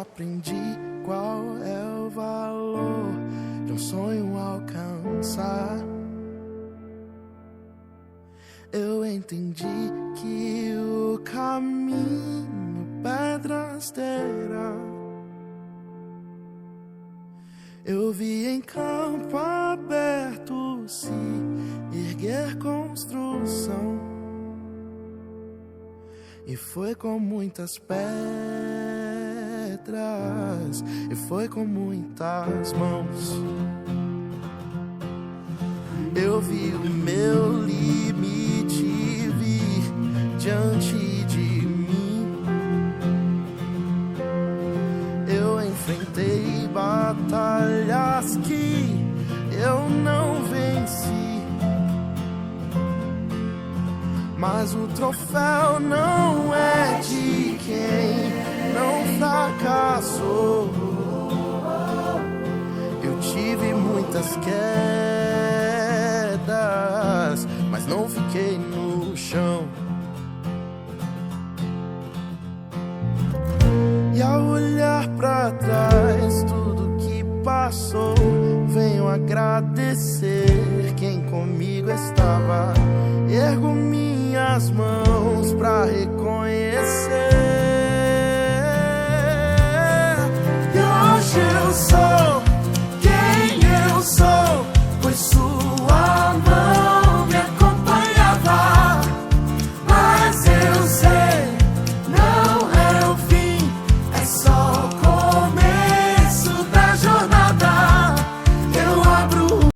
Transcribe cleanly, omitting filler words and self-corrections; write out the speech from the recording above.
aprendi qual é o valor de um sonho alcançar. Eu entendi que o caminho pedras terá. Eu vi em campo aberto se erguer construção, e foi com muitas pedras, e foi com muitas mãos. Eu vi o meu limite vir diante de mim. Eu enfrentei batalhas que eu não venci, mas o troféu não é de quem não fracassou. Eu tive muitas quedas, mas não fiquei no chão. E ao olhar pra trás tudo que passou, venho agradecer quem comigo estava. Ergo minhas mãos pra reconhecer. E hoje eu sou